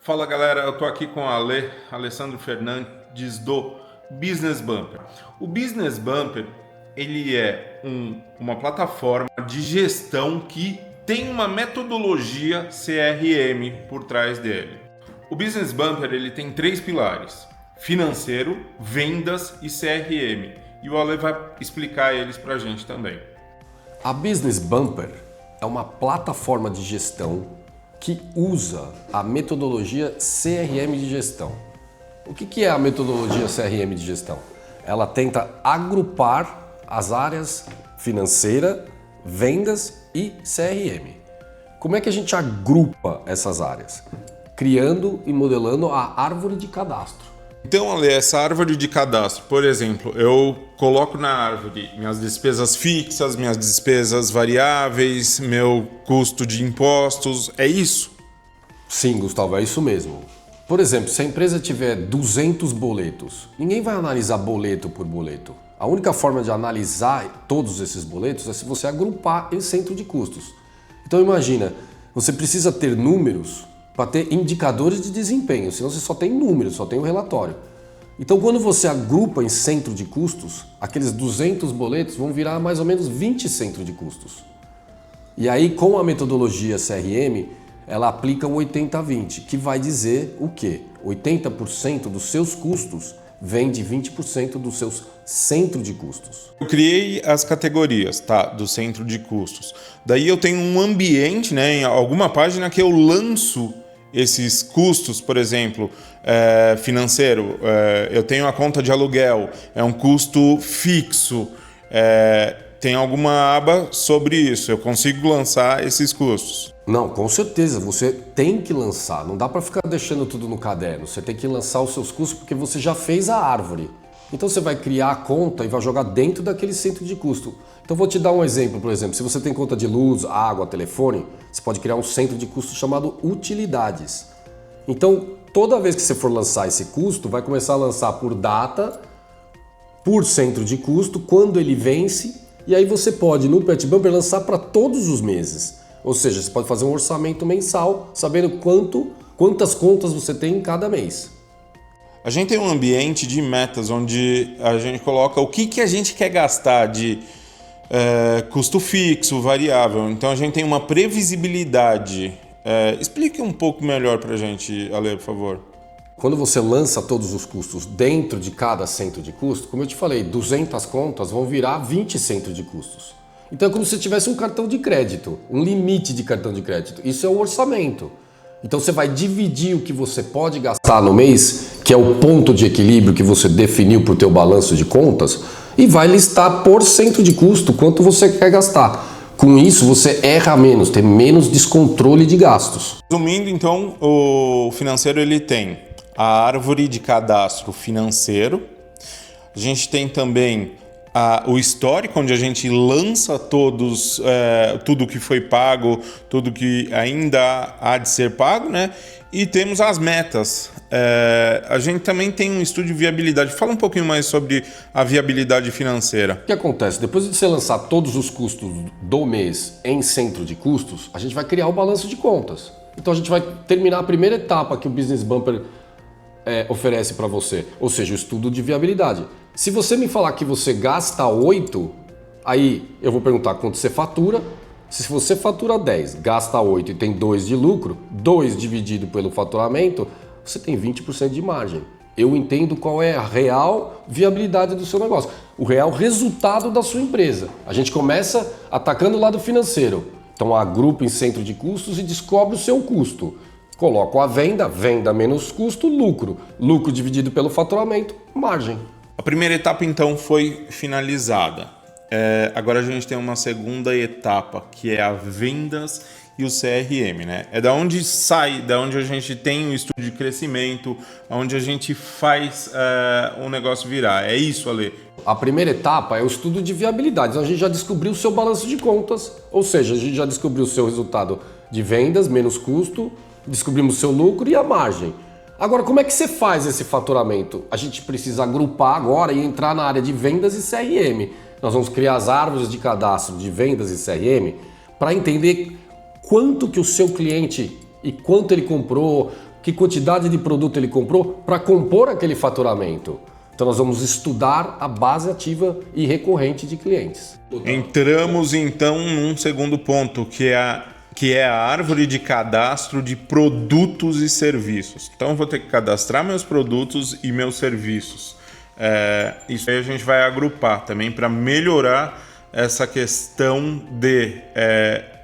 Fala galera, eu tô aqui com o Alessandro Fernandes do Business Bumper. O Business Bumper ele é uma plataforma de gestão que tem uma metodologia CRM por trás dele. O Business Bumper ele tem 3 pilares: financeiro, vendas e CRM. E o Ale vai explicar eles pra gente também. A Business Bumper é uma plataforma de gestão que usa a metodologia CRM de gestão. O que é a metodologia CRM de gestão? Ela tenta agrupar as áreas financeira, vendas e CRM. Como é que a gente agrupa essas áreas? Criando e modelando a árvore de cadastro. Então, Ale, essa árvore de cadastro, por exemplo, eu coloco na árvore minhas despesas fixas, minhas despesas variáveis, meu custo de impostos, é isso? Sim, Gustavo, é isso mesmo. Por exemplo, se a empresa tiver 200 boletos, ninguém vai analisar boleto por boleto. A única forma de analisar todos esses boletos é se você agrupar em centro de custos. Então imagina, você precisa ter números para ter indicadores de desempenho, senão você só tem números, só tem o relatório. Então quando você agrupa em centro de custos, aqueles 200 boletos vão virar mais ou menos 20 centros de custos. E aí com a metodologia CRM, ela aplica o 80-20, que vai dizer o quê? 80% dos seus custos vem de 20% dos seus centros de custos. Eu criei as categorias, tá, do centro de custos. Daí eu tenho um ambiente, né, em alguma página que eu lanço esses custos, por exemplo, financeiro, eu tenho a conta de aluguel, é um custo fixo, tem alguma aba sobre isso, eu consigo lançar esses custos? Não, com certeza, você tem que lançar, não dá para ficar deixando tudo no caderno, você tem que lançar os seus custos porque você já fez a árvore. Então você vai criar a conta e vai jogar dentro daquele centro de custo. Então vou te dar um exemplo, por exemplo, se você tem conta de luz, água, telefone, você pode criar um centro de custo chamado utilidades. Então toda vez que você for lançar esse custo, vai começar a lançar por data, por centro de custo, quando ele vence, e aí você pode no Pet Bumper lançar para todos os meses. Ou seja, você pode fazer um orçamento mensal, sabendo quantas contas você tem em cada mês. A gente tem um ambiente de metas onde a gente coloca o que a gente quer gastar de custo fixo, variável. Então a gente tem uma previsibilidade. Explique um pouco melhor para a gente, Ale, por favor. Quando você lança todos os custos dentro de cada centro de custo, como eu te falei, 200 contas vão virar 20 centros de custos. Então é como se você tivesse um cartão de crédito, um limite de cartão de crédito. Isso é o orçamento. Então você vai dividir o que você pode gastar no mês, que é o ponto de equilíbrio que você definiu para o teu balanço de contas, e vai listar por centro de custo quanto você quer gastar. Com isso você erra menos, tem menos descontrole de gastos. Resumindo, então, o financeiro ele tem a árvore de cadastro financeiro, a gente tem também o histórico, onde a gente lança tudo que foi pago, tudo que ainda há de ser pago, né? E temos as metas. A gente também tem um estudo de viabilidade. Fala um pouquinho mais sobre a viabilidade financeira. O que acontece? Depois de você lançar todos os custos do mês em centro de custos, a gente vai criar o balanço de contas. Então a gente vai terminar a primeira etapa que o Business Bumper oferece para você, ou seja, o estudo de viabilidade. Se você me falar que você gasta 8, aí eu vou perguntar quanto você fatura. Se você fatura 10, gasta 8 e tem 2 de lucro, 2 dividido pelo faturamento, você tem 20% de margem. Eu entendo qual é a real viabilidade do seu negócio, o real resultado da sua empresa. A gente começa atacando o lado financeiro. Então agrupa em centro de custos e descobre o seu custo. Coloco a venda menos custo, lucro. Lucro dividido pelo faturamento, margem. A primeira etapa, então, foi finalizada. Agora a gente tem uma segunda etapa, que é a vendas e o CRM, né? É da onde sai, da onde a gente tem o estudo de crescimento, onde a gente faz o negócio virar. É isso, Ale? A primeira etapa é o estudo de viabilidade. Então a gente já descobriu o seu balanço de contas, ou seja, a gente já descobriu o seu resultado de vendas, menos custo, descobrimos o seu lucro e a margem. Agora, como é que você faz esse faturamento? A gente precisa agrupar agora e entrar na área de vendas e CRM. Nós vamos criar as árvores de cadastro de vendas e CRM para entender quanto que o seu cliente e quanto ele comprou, que quantidade de produto ele comprou para compor aquele faturamento. Então nós vamos estudar a base ativa e recorrente de clientes. Entramos então num segundo ponto, que é a árvore de cadastro de produtos e serviços. Então eu vou ter que cadastrar meus produtos e meus serviços. Isso aí a gente vai agrupar também para melhorar essa questão de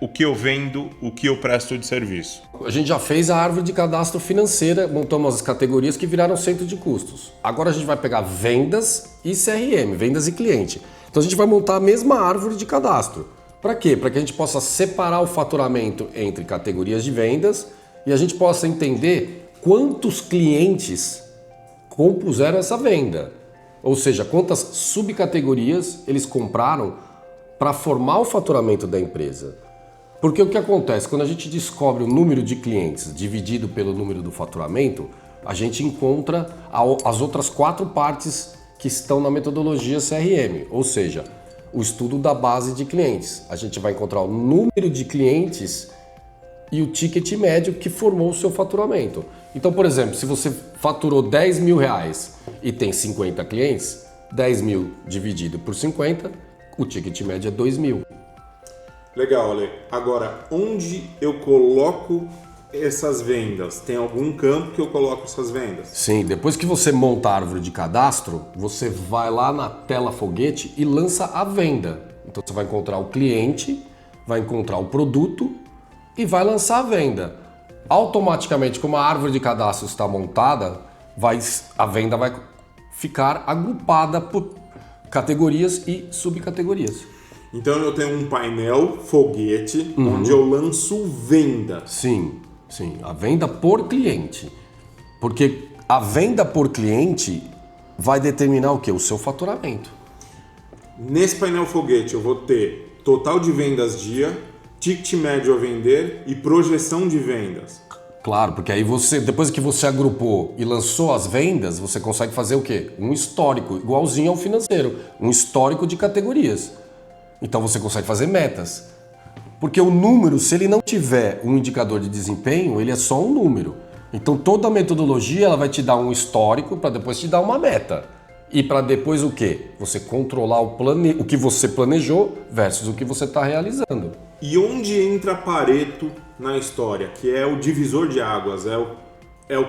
o que eu vendo, o que eu presto de serviço. A gente já fez a árvore de cadastro financeira, montamos as categorias que viraram centro de custos. Agora a gente vai pegar vendas e CRM, vendas e cliente. Então a gente vai montar a mesma árvore de cadastro. Para quê? Para que a gente possa separar o faturamento entre categorias de vendas e a gente possa entender quantos clientes compuseram essa venda. Ou seja, quantas subcategorias eles compraram para formar o faturamento da empresa. Porque o que acontece? Quando a gente descobre o número de clientes dividido pelo número do faturamento, a gente encontra as outras 4 partes que estão na metodologia CRM, ou seja, o estudo da base de clientes. A gente vai encontrar o número de clientes e o ticket médio que formou o seu faturamento. Então, por exemplo, se você faturou 10 mil reais e tem 50 clientes, 10 mil dividido por 50, o ticket médio é 2 mil. Legal, Ale. Agora, onde eu coloco essas vendas? Tem algum campo que eu coloco essas vendas? Sim, depois que você monta a árvore de cadastro, você vai lá na tela foguete e lança a venda. Então você vai encontrar o cliente, vai encontrar o produto e vai lançar a venda. Automaticamente, como a árvore de cadastro está montada, a venda vai ficar agrupada por categorias e subcategorias. Então eu tenho um painel foguete onde eu lanço venda. Sim, a venda por cliente. Porque a venda por cliente vai determinar o quê? O seu faturamento. Nesse painel foguete eu vou ter total de vendas dia, ticket médio a vender e projeção de vendas. Claro, porque aí depois que você agrupou e lançou as vendas, você consegue fazer o quê? Um histórico, igualzinho ao financeiro, um histórico de categorias. Então você consegue fazer metas. Porque o número, se ele não tiver um indicador de desempenho, ele é só um número. Então toda a metodologia ela vai te dar um histórico para depois te dar uma meta. E para depois o quê? Você controlar o que você planejou versus o que você está realizando. E onde entra Pareto na história? Que é o divisor de águas, é o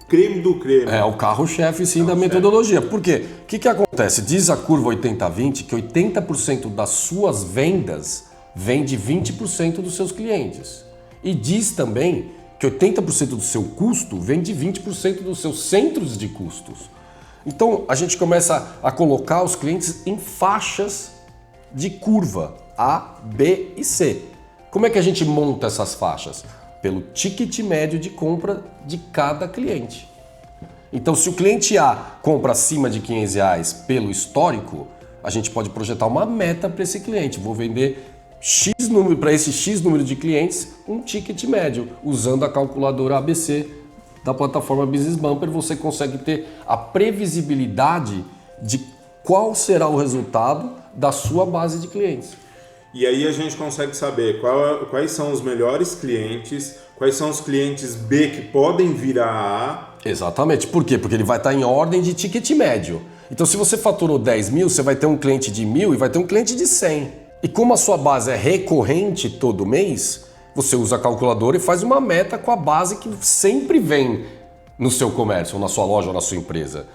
creme do creme. É o carro-chefe, sim, da metodologia. Por quê? O que acontece? Diz a curva 80-20 que 80% das suas vendas vem de 20% dos seus clientes. E diz também que 80% do seu custo vem de 20% dos seus centros de custos. Então, a gente começa a colocar os clientes em faixas de curva A, B e C. Como é que a gente monta essas faixas? Pelo ticket médio de compra de cada cliente. Então, se o cliente A compra acima de R$500 pelo histórico, a gente pode projetar uma meta para esse cliente. Vou vender X número para esse X número de clientes, um ticket médio. Usando a calculadora ABC da plataforma Business Bumper, você consegue ter a previsibilidade de qual será o resultado da sua base de clientes. E aí a gente consegue saber quais são os melhores clientes, quais são os clientes B que podem virar A. Exatamente. Por quê? Porque ele vai estar em ordem de ticket médio. Então, se você faturou 10 mil, você vai ter um cliente de 1.000 e vai ter um cliente de 100. E como a sua base é recorrente todo mês, você usa a calculadora e faz uma meta com a base que sempre vem no seu comércio, ou na sua loja, ou na sua empresa.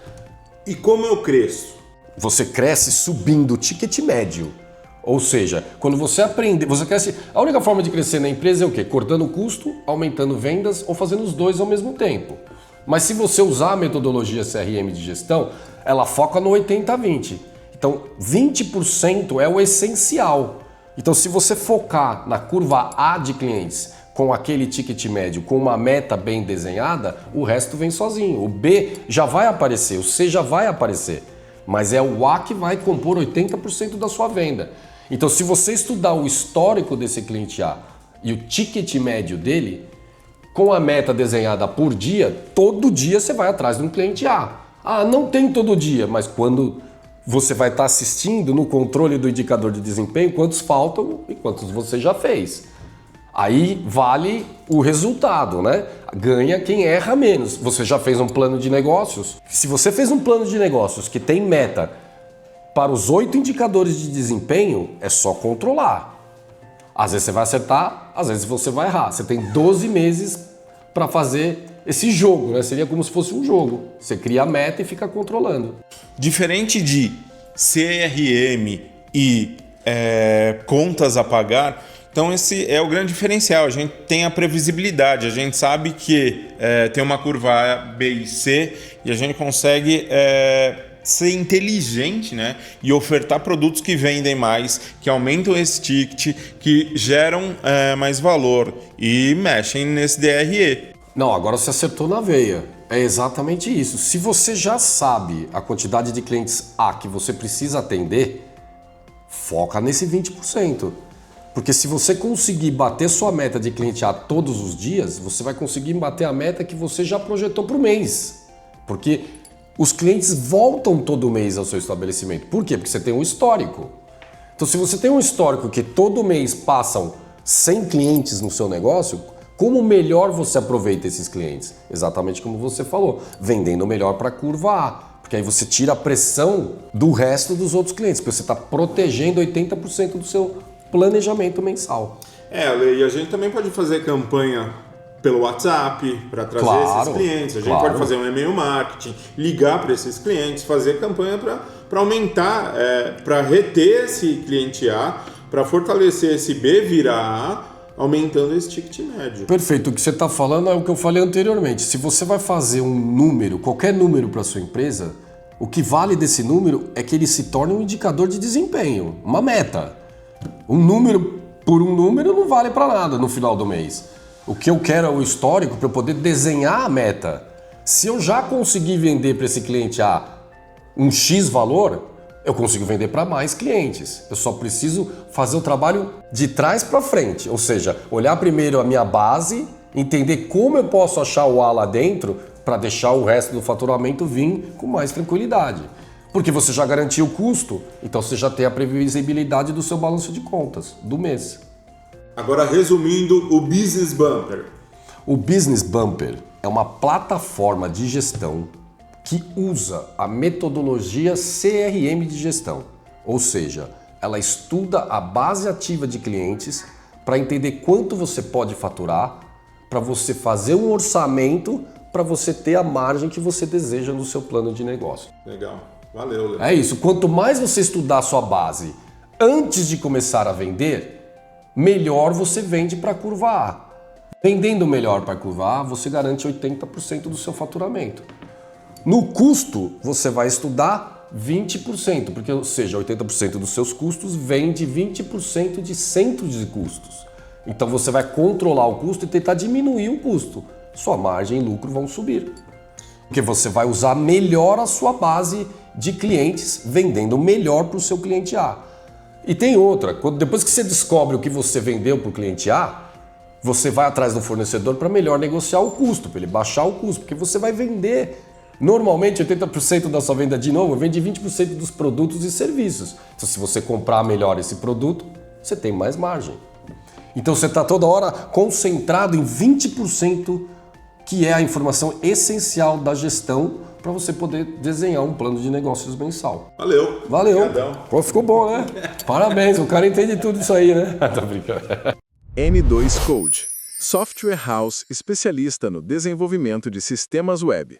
E como eu cresço? Você cresce subindo o ticket médio. Ou seja, quando você aprende, você cresce. A única forma de crescer na empresa é o quê? Cortando o custo, aumentando vendas ou fazendo os dois ao mesmo tempo. Mas se você usar a metodologia CRM de gestão, ela foca no 80-20. Então, 20% é o essencial. Então, se você focar na curva A de clientes com aquele ticket médio, com uma meta bem desenhada, o resto vem sozinho. O B já vai aparecer, o C já vai aparecer. Mas é o A que vai compor 80% da sua venda. Então, se você estudar o histórico desse cliente A e o ticket médio dele, com a meta desenhada por dia, todo dia você vai atrás de um cliente A. Ah, não tem todo dia, mas quando você vai estar assistindo no controle do indicador de desempenho, quantos faltam e quantos você já fez. Aí vale o resultado, né? Ganha quem erra menos. Você já fez um plano de negócios? Se você fez um plano de negócios que tem meta para os 8 indicadores de desempenho, é só controlar. Às vezes você vai acertar, às vezes você vai errar. Você tem 12 meses para fazer esse jogo, né? Seria como se fosse um jogo. Você cria a meta e fica controlando. Diferente de CRM e contas a pagar, então esse é o grande diferencial. A gente tem a previsibilidade, a gente sabe que tem uma curva A, B e C e a gente consegue ser inteligente, né? E ofertar produtos que vendem mais, que aumentam esse ticket, que geram mais valor e mexem nesse DRE. Não, agora você acertou na veia. É exatamente isso. Se você já sabe a quantidade de clientes A que você precisa atender, foca nesse 20%. Porque se você conseguir bater sua meta de cliente A todos os dias, você vai conseguir bater a meta que você já projetou para o mês. Porque os clientes voltam todo mês ao seu estabelecimento. Por quê? Porque você tem um histórico. Então, se você tem um histórico que todo mês passam 100 clientes no seu negócio, como melhor você aproveita esses clientes? Exatamente como você falou, vendendo melhor para a curva A. Porque aí você tira a pressão do resto dos outros clientes, porque você está protegendo 80% do seu planejamento mensal. E a gente também pode fazer campanha pelo WhatsApp para trazer esses clientes. A gente pode fazer um e-mail marketing, ligar para esses clientes, fazer campanha para aumentar, para reter esse cliente A, para fortalecer esse B virar A, aumentando esse ticket médio. Perfeito. O que você está falando é o que eu falei anteriormente. Se você vai fazer um número, qualquer número para sua empresa, o que vale desse número é que ele se torne um indicador de desempenho, uma meta. Um número por um número não vale para nada no final do mês. O que eu quero é o histórico para eu poder desenhar a meta. Se eu já conseguir vender para esse cliente A um X valor, eu consigo vender para mais clientes. Eu só preciso fazer o trabalho de trás para frente, ou seja, olhar primeiro a minha base, entender como eu posso achar o A lá dentro para deixar o resto do faturamento vir com mais tranquilidade. Porque você já garantiu o custo, então você já tem a previsibilidade do seu balanço de contas do mês. Agora, resumindo, o Business Bumper. O Business Bumper é uma plataforma de gestão que usa a metodologia CRM de gestão, ou seja, ela estuda a base ativa de clientes para entender quanto você pode faturar, para você fazer um orçamento, para você ter a margem que você deseja no seu plano de negócio. Legal, valeu, Léo. É isso, quanto mais você estudar a sua base antes de começar a vender, melhor você vende para a curva A. Vendendo melhor para a curva A, você garante 80% do seu faturamento. No custo, você vai estudar 20%, porque, ou seja, 80% dos seus custos vem de 20% de centro de custos. Então você vai controlar o custo e tentar diminuir o custo. Sua margem e lucro vão subir. Porque você vai usar melhor a sua base de clientes, vendendo melhor para o seu cliente A. E tem outra, depois que você descobre o que você vendeu para o cliente A, você vai atrás do fornecedor para melhor negociar o custo, para ele baixar o custo, porque você vai vender. Normalmente, 80% da sua venda, de novo, vende 20% dos produtos e serviços. Então, se você comprar melhor esse produto, você tem mais margem. Então, você está toda hora concentrado em 20%, que é a informação essencial da gestão para você poder desenhar um plano de negócios mensal. Valeu. Valeu. Obrigadão. Pô, ficou bom, né? Parabéns, o cara entende tudo isso aí, né? Tô brincando. N2 Code, software house especialista no desenvolvimento de sistemas web.